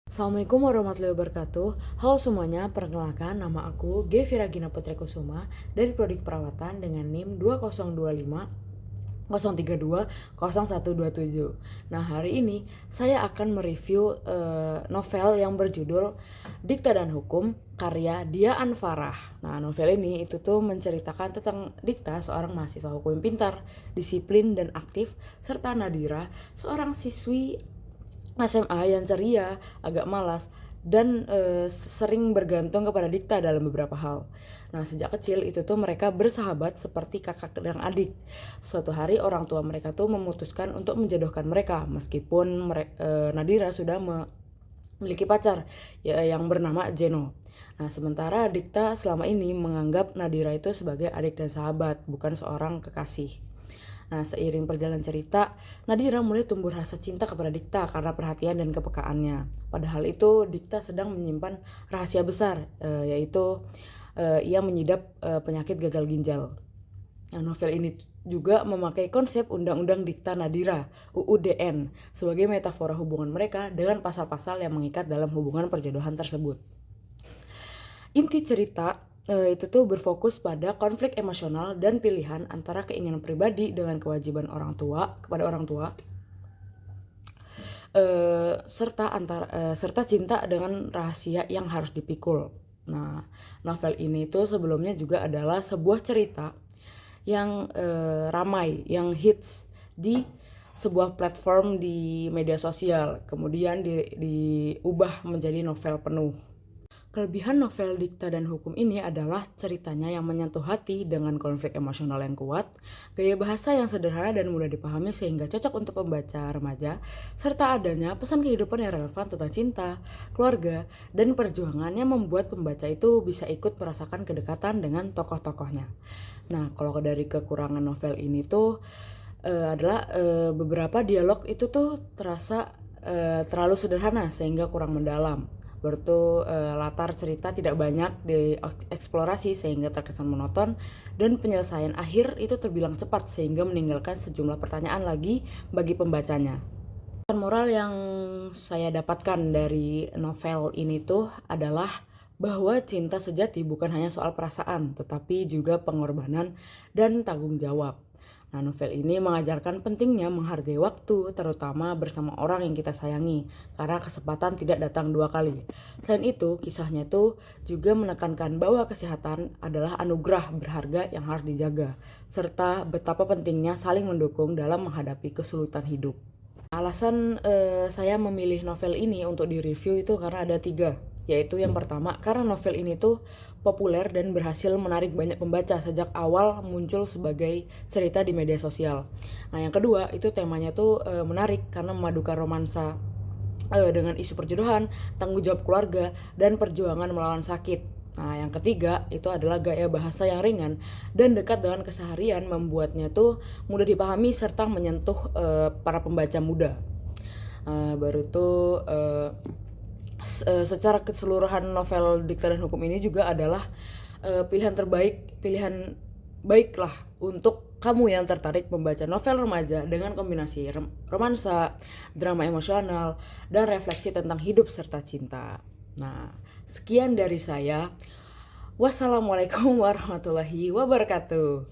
Assalamualaikum warahmatullahi wabarakatuh. Halo semuanya, perkenalkan nama aku Gevi Ragina Putri Kusuma dari Prodi Perawatan dengan NIM 2025 032 0127. Nah, hari ini saya akan mereview novel yang berjudul Dikta dan Hukum karya Dia Anfarah. Nah, novel ini itu tuh menceritakan tentang Dikta, seorang mahasiswa hukum yang pintar, disiplin dan aktif, serta Nadira, seorang siswi SMA yang ceria, agak malas, dan sering bergantung kepada Dikta dalam beberapa hal. Nah, sejak kecil itu tuh mereka bersahabat seperti kakak dan adik. Suatu hari orang tua mereka tuh memutuskan untuk menjodohkan mereka, meskipun Nadira sudah memiliki pacar yang bernama Jeno. Nah, sementara Dikta selama ini menganggap Nadira itu sebagai adik dan sahabat, bukan seorang kekasih. Nah, seiring perjalanan cerita, Nadira mulai tumbuh rasa cinta kepada Dikta karena perhatian dan kepekaannya. Padahal itu Dikta sedang menyimpan rahasia besar, yaitu ia mengidap penyakit gagal ginjal. Nah, novel ini juga memakai konsep Undang-Undang Dikta Nadira (UUDN) sebagai metafora hubungan mereka dengan pasal-pasal yang mengikat dalam hubungan perjodohan tersebut. Inti cerita itu tuh berfokus pada konflik emosional dan pilihan antara keinginan pribadi dengan kewajiban orang tua kepada orang tua, serta cinta dengan rahasia yang harus dipikul. Nah, novel ini tuh sebelumnya juga adalah sebuah cerita yang ramai, yang hits di sebuah platform di media sosial, kemudian diubah menjadi novel penuh. Kelebihan novel Dikta dan Hukum ini adalah ceritanya yang menyentuh hati dengan konflik emosional yang kuat, gaya bahasa yang sederhana dan mudah dipahami sehingga cocok untuk pembaca remaja, serta adanya pesan kehidupan yang relevan tentang cinta, keluarga, dan perjuangan yang membuat pembaca itu bisa ikut merasakan kedekatan dengan tokoh-tokohnya. Nah, kalau dari kekurangan novel ini tuh adalah beberapa dialog itu tuh terasa terlalu sederhana sehingga kurang mendalam. Berarti latar cerita tidak banyak dieksplorasi sehingga terkesan monoton, dan penyelesaian akhir itu terbilang cepat sehingga meninggalkan sejumlah pertanyaan lagi bagi pembacanya. Pesan moral yang saya dapatkan dari novel ini tuh adalah bahwa cinta sejati bukan hanya soal perasaan, tetapi juga pengorbanan dan tanggung jawab. Nah, novel ini mengajarkan pentingnya menghargai waktu, terutama bersama orang yang kita sayangi, karena kesempatan tidak datang dua kali. Selain itu, kisahnya tuh juga menekankan bahwa kesehatan adalah anugerah berharga yang harus dijaga, serta betapa pentingnya saling mendukung dalam menghadapi kesulitan hidup. Alasan saya memilih novel ini untuk direview itu karena ada 3, yaitu yang pertama, karena novel ini tuh populer dan berhasil menarik banyak pembaca sejak awal muncul sebagai cerita di media sosial. Nah, yang kedua, itu temanya tuh menarik karena memadukan romansa dengan isu perjodohan, tanggung jawab keluarga, dan perjuangan melawan sakit. Nah, yang ketiga itu adalah gaya bahasa yang ringan dan dekat dengan keseharian, membuatnya tuh mudah dipahami serta menyentuh para pembaca muda. Baru tuh secara keseluruhan novel Dikta dan Hukum ini juga adalah pilihan baik lah untuk kamu yang tertarik membaca novel remaja dengan kombinasi romansa, drama emosional, dan refleksi tentang hidup serta cinta. Nah, sekian dari saya. Wassalamualaikum warahmatullahi wabarakatuh.